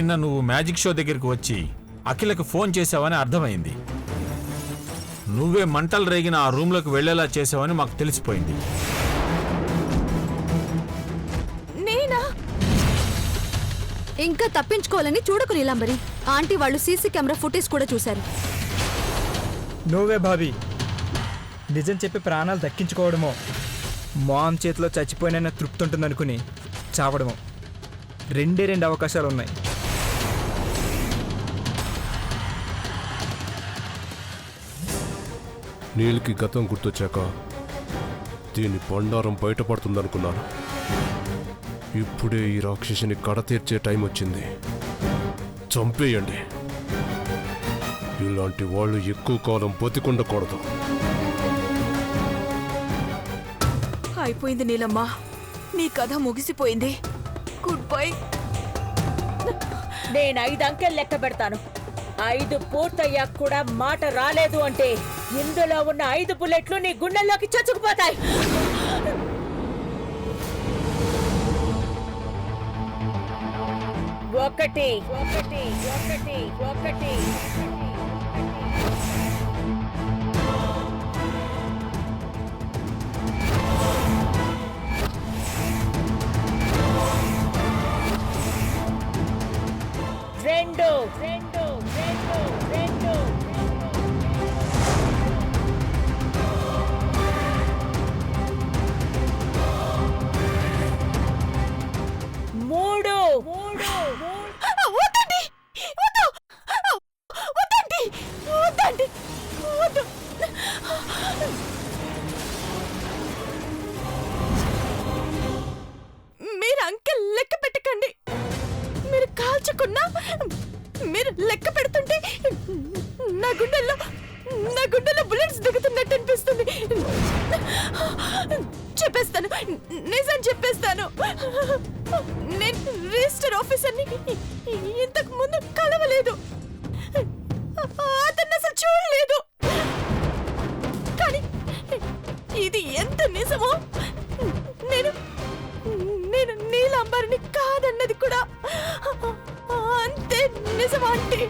నిన్న నువ్వు magic show దగ్గరికి వచ్చి అఖిలకు ఫోన్ చేసావని అర్థమైంది. నువ్వే మంటలు రేగిన ఆ రూమ్లోకి వెళ్లేలా చేసావని మాకు తెలిసిపోయింది. నేనా? ఇంకా తప్పించుకోవాలని చూడకు నీలాంబరి. ఆంటీ వాళ్ళు సీసీ కెమెరా ఫుటేజ్ కూడా చూశారు. నువ్వే భావి, నిజం చెప్పి ప్రాణాలు దక్కించుకోవడమో, మామ్ చేతిలో చచ్చిపోయిన తృప్తి ఉంటుందనుకుని చావడమో, రెండే రెండు అవకాశాలు ఉన్నాయి. నీళ్ళకి గతం గుర్తొచ్చాక దీని బండారం బయటపడుతుందనుకున్నాను. ఇప్పుడే ఈ రాక్షసిని కడతీర్చే టైం వచ్చింది. చంపేయండి. ఇలాంటి వాళ్ళు ఎక్కువ కాలం బతికుండకూడదు. అయిపోయింది నీలమ్మ, నీ కథ ముగిసిపోయింది. Good bye. నేను 5 అంకెలు లెక్క పెడతాను. 5 పూర్తయ్యాక కూడా మాట రాలేదు అంటే ఇందులో ఉన్న 5 బుల్లెట్లు నీ గుండెల్లోకి చచ్చుకుపోతాయి. 1 1 1 1 2 2 2 2 3 వద్దండి, వద్దు, వద్దండి, వద్దండి, వద్దు. మీరు అంకెల్ లెక్క పెట్టకండి. మీరు కాల్చకున్నా మీరు లెక్క పెడుతుంటే నా గుండెల్లో బుల్లెట్స్ దిగుతున్నట్టు అనిపిస్తుంది. చెప్పేస్తాను, నిజం చెప్పేస్తాను. నేను రిజిస్టర్ ఆఫీసర్ని ఇంతకు ముందు కలవలేదు. అతన్ని అసలు చూడలేదు. కానీ ఇది ఎంత నిజమో, నేను నీలాంబరిని కాదన్నది కూడా అంతే నిజమా అంటే?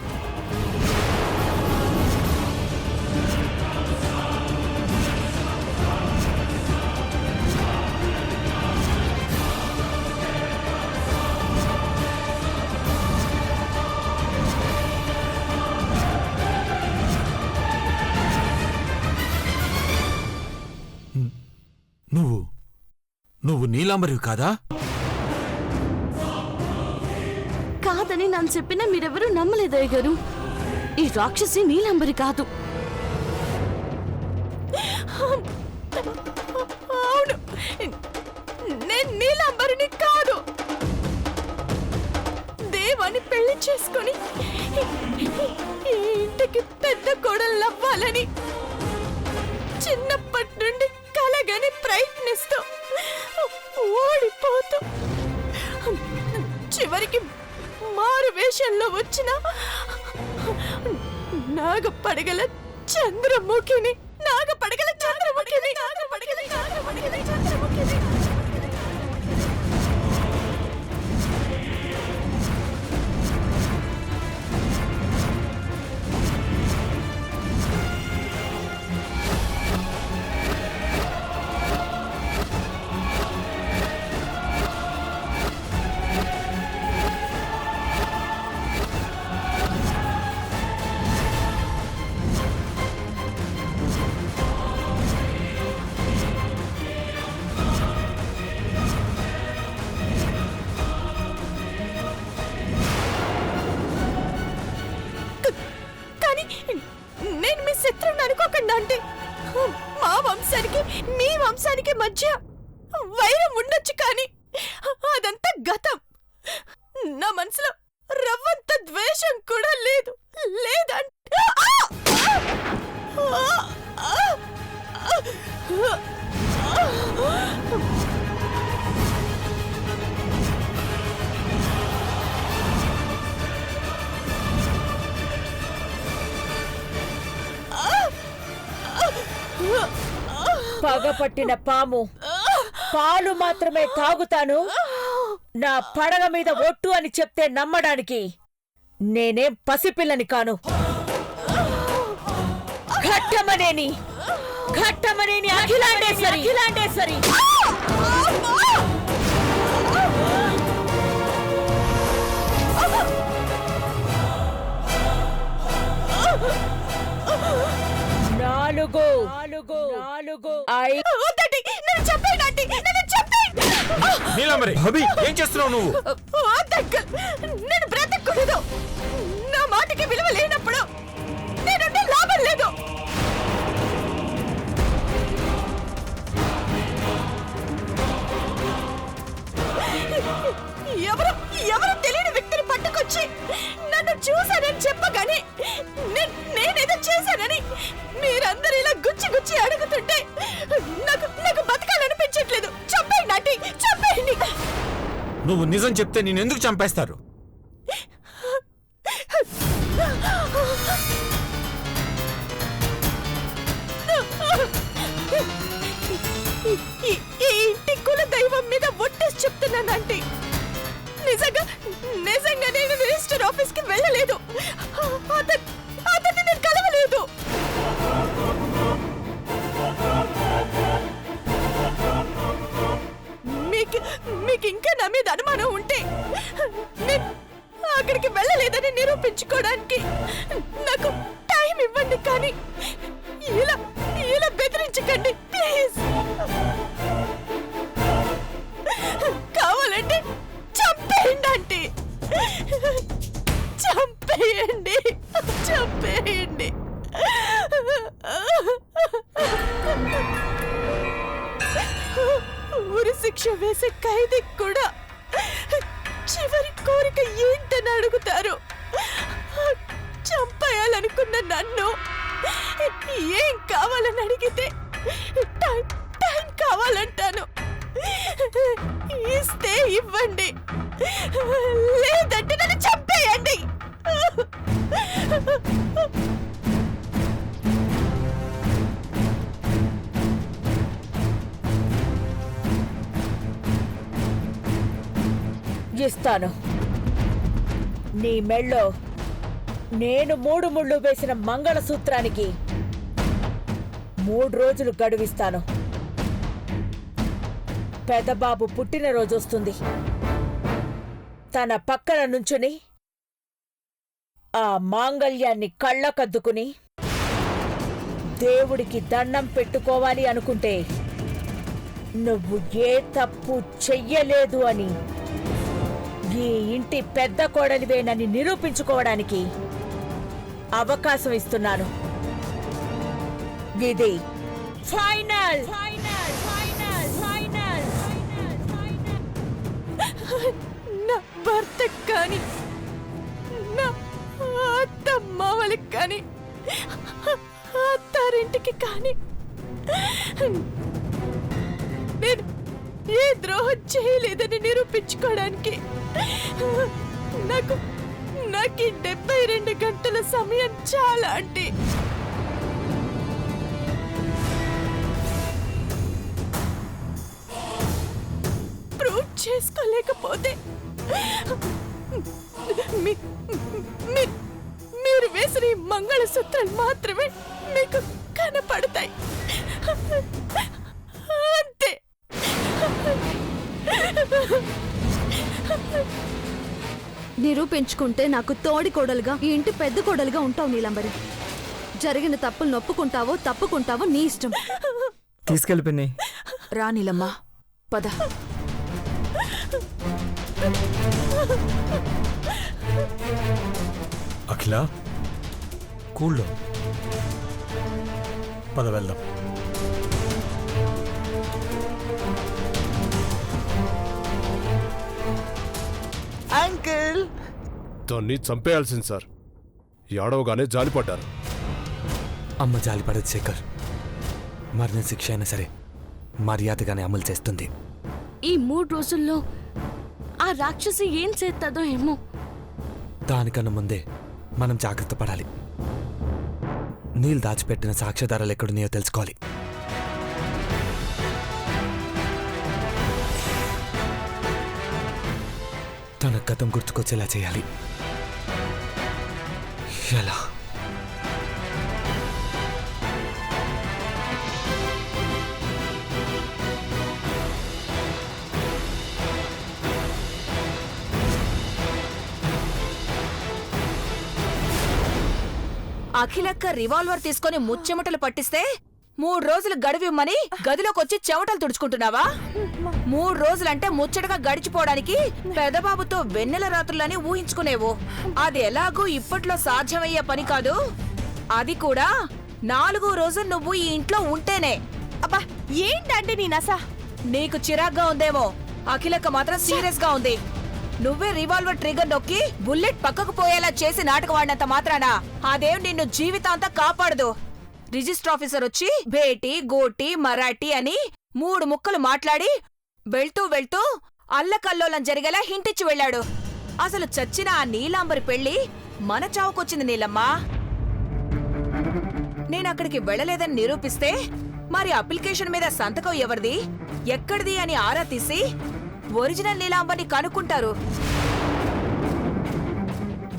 నువ్వు నీలాంబరివి కాదా? కాదని నన్ను చెప్పినా మీరెవరూ నమ్మలేదయ్య గారు. ఈ రాక్షసి నీలాంబరి కాదు. అవును, నేను నీలాంబరిని కాదు. దేవాన్ని పెళ్లి చేసుకొని ఈ ఇంటికి పెద్ద కోడలు అవ్వాలని చిన్నప్పటి నుండి కలగని ప్రయత్నిస్తూ ఓడిపోతూ చివరికి మారు వేషంలో వచ్చిన నాగపడగల చంద్రముఖిని. అంటే మా వంశానికి మీ వంశానికి మధ్య వైరం ఉండొచ్చు, కానీ అదంతా గతం. నా మనసులో రవ్వంత ద్వేషం కూడా లేదు. లేదంటే పగపట్టిన పాము పాలు మాత్రమే తాగుతాను, నా పడగ మీద ఒట్టు అని చెప్తే నమ్మడానికి నేనేం పసిపిల్లని కాను. ఘట్టమనేని అఖిలాండేశ్వరి. నాలుగు నీలాంబరి భాబీ ఏం చేస్తున్నావు నువ్వు? నేను బ్రతకూడదు. నా మాటకి విలువ లేనప్పుడు నేనుంటే లాభం లేదు. ఎవరు తెలియని వ్యక్తిని పట్టుకొచ్చి నన్ను చూశానని చెప్పగానే నేనేదో చేశానని మీరందరూ ఇలా గుచ్చి అడుగుతుంటే నాకు బతకాలనిపించట్లేదు. చంపేయండి. నువ్వు నిజం చెప్తే నేను ఎందుకు చంపేస్తారు? ఈ ఇంటి కుల దైవం మీద ఒట్టేసి చెప్తున్నానంటే నిజంగా నేను రిజిస్టర్ ఆఫీస్ కి వెళ్ళలేదు. అతన్ని నేను కలవలేదు. మీకు ఇంకా నా మీద అనుమానం ఉంటే నేను అక్కడికి వెళ్ళలేదని నిరూపించుకోవడానికి నాకు టైం ఇవ్వండి. కానీ ఇలా బెదిరించకండి ప్లీజ్. కావాలంటే చంపేయండి అంటే చంపేయండి. ఉరి శిక్ష వేసే ఖైదీ కూడా చివరి కోరిక ఏంటని అడుగుతారు. చంపేయాలనుకున్న నన్ను ఏం కావాలని అడిగితే టైం కావాలంటాను. ఇస్తే ఇవ్వండి, లేదంటే నన్ను చంపేయండి. ఇస్తాను. నీ మెళ్ళో నేను 3 ముళ్ళు వేసిన మంగళసూత్రానికి 3 రోజులు గడువిస్తాను. పెదబాబు పుట్టినరోజు వస్తుంది. తన పక్కన నుంచుని ఆ మాంగళ్యాన్ని కళ్ళకద్దుకుని దేవుడికి దండం పెట్టుకోవాలి అనుకుంటే నువ్వు ఏ తప్పు చెయ్యలేదు అని ఈ ఇంటి పెద్ద కోడలివేనని నిరూపించుకోవడానికి అవకాశం ఇస్తున్నాను. ఇది ఫైనల్. నా భర్త కానీ నా అత్త మామలకి కానీ అత్తారింటికి కానీ నేను ఏ ద్రోహం చేయలేదని నిరూపించుకోవడానికి నాకు 72 గంటల సమయం చాలా అంటే ప్రూవ్ చేసుకోలేకపోతే మీరు వేసిన ఈ మంగళసూత్రాలు మాత్రమే మీకు కనపడతాయి. అంతే. నిరూపించుకుంటే నాకు తోడి కోడలుగా ఈ ఇంటి పెద్ద కోడలుగా ఉంటావు నీలంబరి. జరిగిన తప్పులు నొప్పుకుంటావో తప్పుకుంటావో నీ ఇష్టం. తీసుకెళ్ళి పిన్ని. రా నీలమ్మ, పద. అఖిల కూల్లో పద వెళ్దాం. అంకుల్, దాన్ని చంపేయాల్సింది సార్. ఏడవగానే జాలిపడ్డారు. అమ్మ జాలిపడదు శేఖర్. మరణ శిక్ష అయినా సరే మర్యాదగానే అమలు చేస్తుంది. ఈ 3 రోజుల్లో ఆ రాక్షసి ఏం చేస్తుందో ఏమో. దానికన్నా ముందే మనం జాగ్రత్త పడాలి. నీళ్ళు దాచిపెట్టిన సాక్ష్యాధారాలు ఎక్కడున్నాయో తెలుసుకోవాలి. తన గతం గుర్తుకొచ్చేలా చేయాలి. ఎలా? అఖిలక్క రివాల్వర్ తీసుకొని ముచ్చెమటలు పట్టిస్తే 3 రోజులు గడివిమ్మని గదిలోకొచ్చి చెమటలు తుడుచుకుంటున్నావా? 3 రోజులంటే ముచ్చటగా గడిచిపోవడానికి పెదబాబుతో వెన్నెల రాత్రులని ఊహించుకునేవు. అది ఎలాగూ ఇప్పట్లో సాధ్యమయ్యే పని కాదు. అది కూడా 4వ రోజు నువ్వు ఈ ఇంట్లో ఉంటేనే. అబ్బా ఏంటండి నీ నస? నీకు చిరాగ్గా ఉందేమో, అఖిలక్క మాత్రం సీరియస్ గా ఉంది. నువ్వే రివాల్వర్ ట్రిగర్ నొక్కి బుల్లెట్ పక్కకు పోయేలా చేసి నాటకం ఆడినంత మాత్రాన అదేం నిన్ను జీవితాంతా కాపాడదు. రిజిస్టర్ ఆఫీసర్ వచ్చి భేటీ, గోటి, మరాఠీ అని 3 ముక్కలు మాట్లాడి వెళ్తూ వెళ్తూ అల్లకల్లోలం జరిగేలా హింటిచ్చి వెళ్ళాడు. అసలు చచ్చిన ఆ నీలాంబరి పెళ్లి మన చావుకొచ్చింది నీలమ్మా. నేనక్కడికి వెళ్ళలేదని నిరూపిస్తే మరి అప్లికేషన్ మీద సంతకం ఎవరిది, ఎక్కడిది అని ఆరా తీసి ఒరిజినల్ నీలాంబర్ని కనుక్కుంటారు.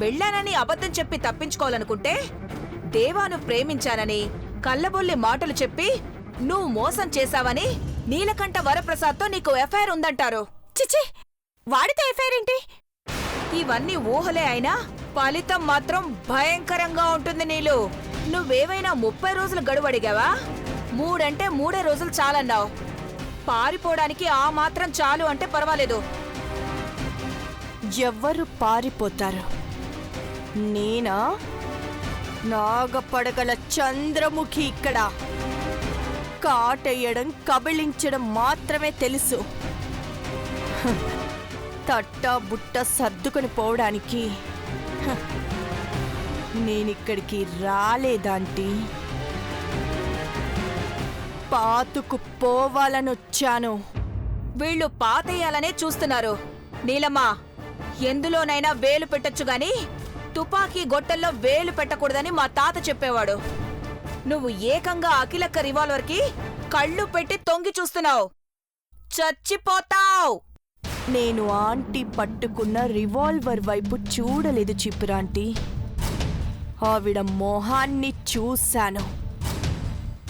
వెళ్ళానని అబద్ధం చెప్పి తప్పించుకోవాలనుకుంటే దేవాను ప్రేమించానని కళ్ళబొల్లి మాటలు చెప్పి నువ్వు మోసం చేశావని నీలకంఠ వరప్రసాద్తో నీకు ఎఫ్ఐఆర్ ఉందంటారు. చిచి, వాడితో ఎఫ్ఐఆర్ ఏంటి? ఇవన్నీ ఊహలే అయినా ఫలితం మాత్రం భయంకరంగా ఉంటుంది. నీలు నువ్వేవైనా 30 రోజులు గడువు అడిగావా? 3 అంటే 3 రోజులు చాలన్నావు. పారిపోవడానికి ఆ మాత్రం చాలు అంటే పర్వాలేదు. ఎవరు పారిపోతారు? నేనా? నాగపడగల చంద్రముఖి ఇక్కడ. కాటేయడం, కబళించడం మాత్రమే తెలుసు. తట్టా బుట్ట సర్దుకొని పోవడానికి నేనిక్కడికి రాలేదాంటీ. పాతుకు పోవాలనొచ్చాను. వీళ్ళు పాతేయాలనే చూస్తున్నారు. నీలమ్మా, ఎందులోనైనా వేలు పెట్టొచ్చు గాని తుపాకీ గొట్టల్లో వేలు పెట్టకూడదని మా తాత చెప్పేవాడు. నువ్వు ఏకంగా అఖిలక్క రివాల్వర్కి కళ్ళు పెట్టి తొంగి చూస్తున్నావు. చచ్చిపోతావ్. నేను ఆంటీ పట్టుకున్న రివాల్వర్ వైపు చూడలేదు చిపురాంటీ. ఆవిడ మొహాన్ని చూశాను.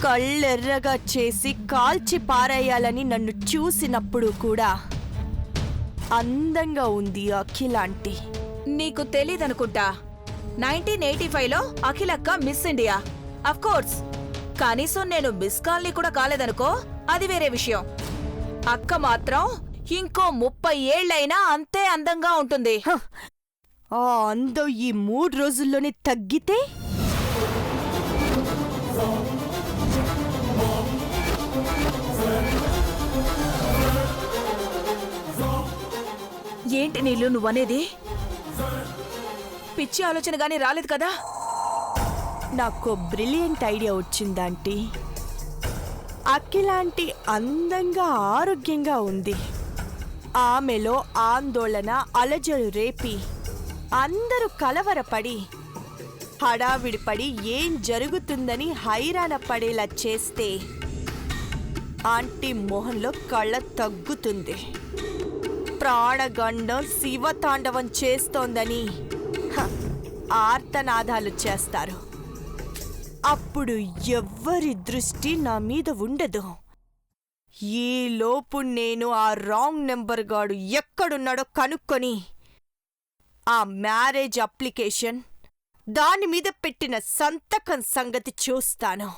కళ్ళెర్రగా చేసి కాల్చి పారేయాలని నన్ను చూసినప్పుడు కూడా అందంగా ఉంది అఖిలాంటీ. నీకు తెలీదనుకుంటా, 1985లో అఖిలక్క మిస్ ఇండియా. అఫ్కోర్స్, కనీసం నేను మిస్ కాల్ని కూడా కాలేదనుకో, అది వేరే విషయం. అక్క మాత్రం ఇంకో 30 ఏళ్లైనా అంతే అందంగా ఉంటుంది. ఆ అందం ఈ 3 రోజుల్లోనే తగ్గితే ఏంటి నీళ్ళు నువ్వనేది? పిచ్చి ఆలోచన గానీ రాలేదు కదా? నాకు బ్రిలియంట్ ఐడియా వచ్చిందాంటీ. అఖిలాంటి అందంగా ఆరోగ్యంగా ఉంది. ఆమెలో ఆందోళన, అలజడు రేపి అందరూ కలవరపడి హడావిడిపడి ఏం జరుగుతుందని హైరాణ పడేలా చేస్తే ఆంటీ మొహంలో కళ్ళ తగ్గుతుంది. ప్రాణగండం శివతాండవం చేస్తోందని ఆర్తనాదాలు చేస్తారు. అప్పుడు ఎవ్వరి దృష్టి నా మీద ఉండదు. ఈ లోపు నేను ఆ రాంగ్ నెంబర్ గాడు ఎక్కడున్నాడో కనుక్కొని ఆ మ్యారేజ్ అప్లికేషన్, దాని మీద పెట్టిన సంతకం సంగతి చూస్తాను.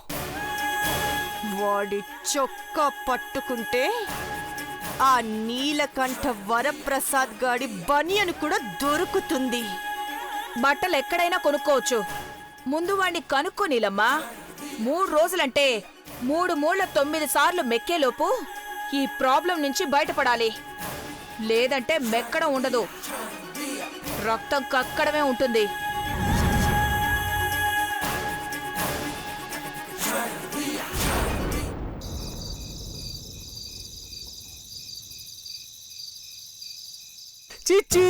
వాడి చొక్కా పట్టుకుంటే ఆ నీలకంఠ వరప్రసాద్ గాడి బనియను కూడా దొరుకుతుంది. బట్టలు ఎక్కడైనా కొనుక్కోవచ్చు. ముందు వాణ్ణి కనుక్కో నీలమ్మా. 3 రోజులంటే 3 మూళ్ల 9 సార్లు మెక్కేలోపు ఈ ప్రాబ్లం నుంచి బయటపడాలి. లేదంటే మెక్కడం ఉండదు, రక్తం కక్కడమే ఉంటుంది. చిచ్చి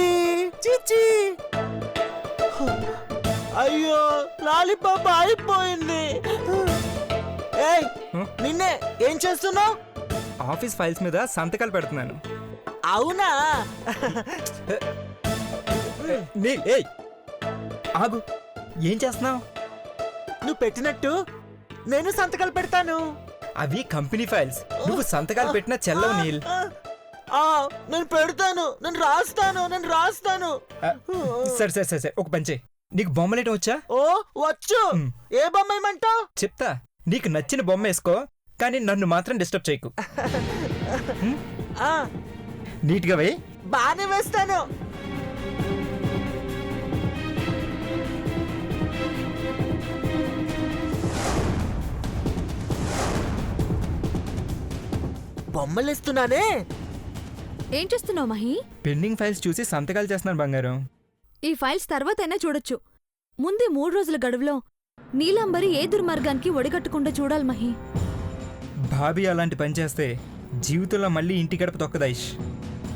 చిచ్చి, అయ్యో లాలీపాప్ అయిపోయింది. ఏయ్ నిన్నే, ఏం చేస్తున్నావు? ఆఫీస్ ఫైల్స్ మీద సంతకాలు పెడుతున్నాను. అవునా? ఏయ్ ఆగు, ఏం చేస్తున్నావు? నువ్వు పెట్టినట్టు నేను సంతకాలు పెడతాను. అవి కంపెనీ ఫైల్స్. నువ్వు సంతకాలు పెట్టిన చెల్లవు నీల్. నేను పెడతాను, నేను రాస్తాను. సరే సరే సరే సరే, ఒక పని చేయి. నీకు బొమ్మలేయటం వచ్చా? ఓ వచ్చు. ఏ బొమ్మ ఏమంటావు? చెప్తా. నీకు నచ్చిన బొమ్మ వేసుకో, కానీ నన్ను మాత్రం డిస్టర్బ్ చేయకు. నీట్గా వేయి. బానే వేస్తాను. బొమ్మలేస్తున్నానే. ఏం చేస్తున్నావు మహి? పెండింగ్ ఫైల్స్ చూసి సంతకాలు చేస్తున్నాను బంగారం. ఈ ఫైల్స్ తర్వాతైనా చూడొచ్చు. ముందే 3 రోజుల గడువులో నీలాంబరి ఏ దుర్మార్గానికి ఒడిగట్టకుండా చూడాలి మహి. భాబీ అలాంటి పని చేస్తే జీవితంలో మళ్ళీ ఇంటి గడప తొక్కదాయిష్.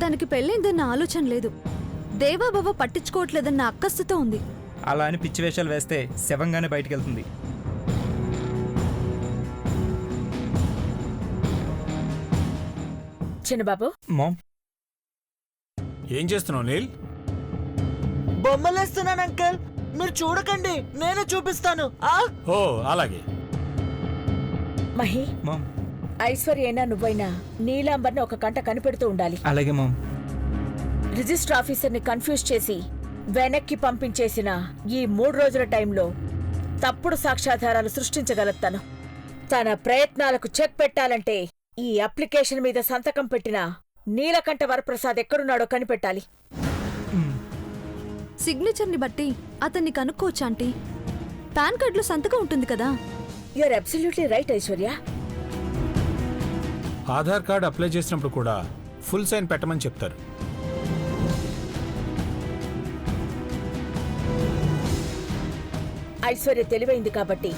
తనకి పెళ్ళైందన్న ఆలోచన లేదు. దేవాబావ పట్టించుకోవట్లేదన్న అక్కస్సుతో ఉంది. అలా అని పిచ్చి వేషాలు వేస్తే శవంగానే బయటికి వెళ్తుంది. చిన్నబాబు, మామ్, ఏం చేస్తున్నావు నీల్? బొమ్మలేస్తున్నాను అంకల్, మీరు చూడకండి, నేను చూపిస్తాను. ఓ అలాగే. మహి, మామ్. ఐశ్వర్యైనా నువ్వైనా నీలాంబర్ని ఒక కంట కనిపెడుతూ ఉండాలి. అలాగే మామ్. రిజిస్టర్ ఆఫీసర్ని కన్ఫ్యూజ్ చేసి వెనక్కి పంపించేసిన ఈ 3 రోజుల టైంలో తప్పుడు సాక్ష్యాధారాలు సృష్టించగలుగుతాను. తన ప్రయత్నాలకు చెక్ పెట్టాలంటే ఈ అప్లికేషన్ మీద సంతకం పెట్టిన నీలకంఠ వరప్రసాద్ ఎక్కడున్నాడో కనిపెట్టాలి. సిగ్నేచర్ని బట్టి అతన్ని కనుక్కోవచ్చు ఆంటీ. పాన్ కార్డులో సంతకం ఉంటుంది కదా. You're absolutely right Aishwarya. Aadhaar card apply చేసినప్పుడు కూడా ఫుల్ సైన్ పెట్టమని చెప్తారు. ఐశ్వర్య తెలివైంది కాబట్టి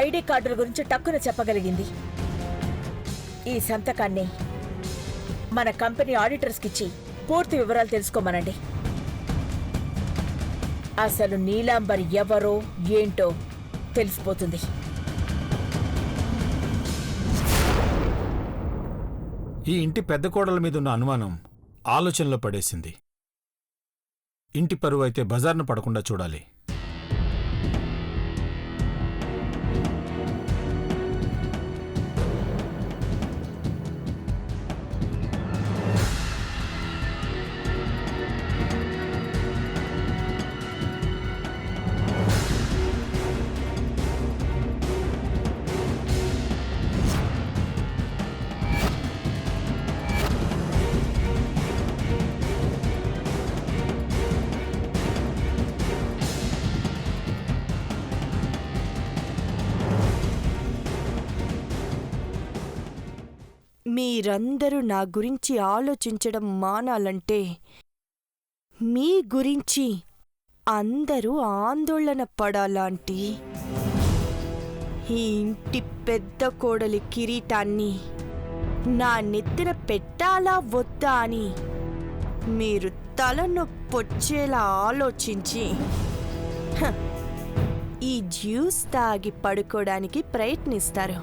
ఐడి కార్డుల గురించి టక్కున చెప్పగలిగింది. ఈ సంతకాన్ని మన కంపెనీ ఆడిటర్స్కిచ్చి పూర్తి వివరాలు తెలుసుకోమనండి. అసలు నీలాంబర్ ఎవరో ఏంటో తెలిసిపోతుంది. ఈ ఇంటి పెద్ద కోడల మీద ఉన్న అనుమానం ఆలోచనలో పడేసింది. ఇంటి పరువు అయితే బజార్ను పడకుండా చూడాలి. మీరందరూ నా గురించి ఆలోచించడం మానాలంటే మీ గురించి అందరూ ఆందోళన పడాలాంటి ఈ ఇంటి పెద్ద కోడలి కిరీటాన్ని నా నెత్తిన పెట్టాలా వద్దా అని మీరు తలనొప్పొచ్చేలా ఆలోచించి ఈ జ్యూస్ తాగి పడుకోవడానికి ప్రయత్నిస్తారు.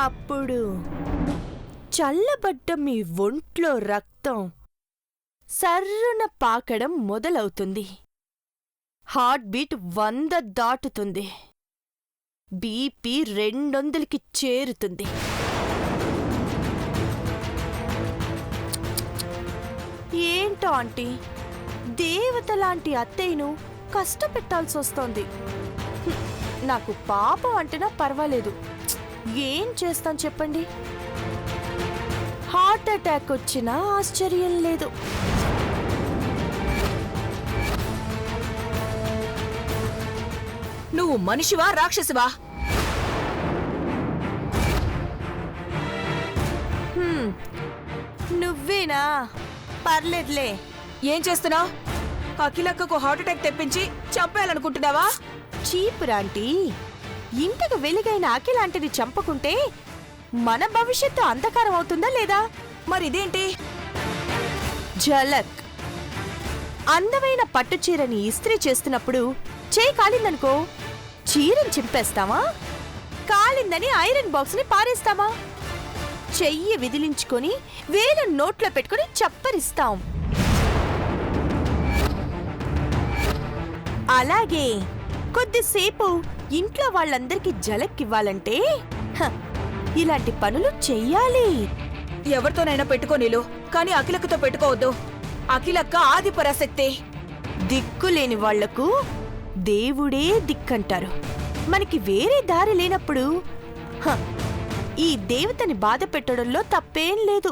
అప్పుడు చల్లబడ్డ మీ ఒంట్లో రక్తం సర్రున పాకడం మొదలవుతుంది. Heart beat 100 దాటుతుంది. బీపీ 200కి చేరుతుంది. ఏంటో ఆంటీ, దేవత లాంటి అత్తయ్యను కష్టపెట్టాల్సి వస్తోంది. నాకు పాపం అంటేనా పర్వాలేదు, ఏం చేస్తాను చెప్పండి? హార్ట్ అటాక్ వచ్చినా ఆశ్చర్యం లేదు. నువ్వు మనిషివా రాక్షసివా? నువ్వేనా? పర్లేదులే. ఏం చేస్తున్నావు? అఖిలక్కకు హార్ట్ అటాక్ తెప్పించి చంపేయాలనుకుంటున్నావా? చీప్ రాంటీ, ఇంతకు వెలుగైన అఖిలాంటిని చంపకుంటే మన భవిష్యత్తు అంధకారం అవుతుందా లేదా? మరి ఇదేంటి? ఝలక్. అందమైన పట్టు చీరని ఇస్త్రీ చేస్తున్నప్పుడు చేయి కాలిందనుకో చీరని చింపేస్తామా? కాలిందని ఐరన్ బాక్స్ ని పారేస్తామా? చెయ్యి విదిలించుకొని వేల నోట్లో పెట్టుకుని చప్పరిస్తాం. అలాగే కొద్దిసేపు ఇంట్లో వాళ్ళందరికీ జలక్కివ్వాలంటే హ, ఇలాంటి పనులు చెయ్యాలి. ఎవరితోనైనా పెట్టుకో నీలు, కానీ అఖిలక్కతో పెట్టుకోవద్దు. అఖిలక్క ఆది పరాశక్తి. దిక్కులేని వాళ్లకు దేవుడే దిక్కంటారు. మనకి వేరే దారి లేనప్పుడు హ, ఈ దేవతని బాధ పెట్టడంలో తప్పేం లేదు.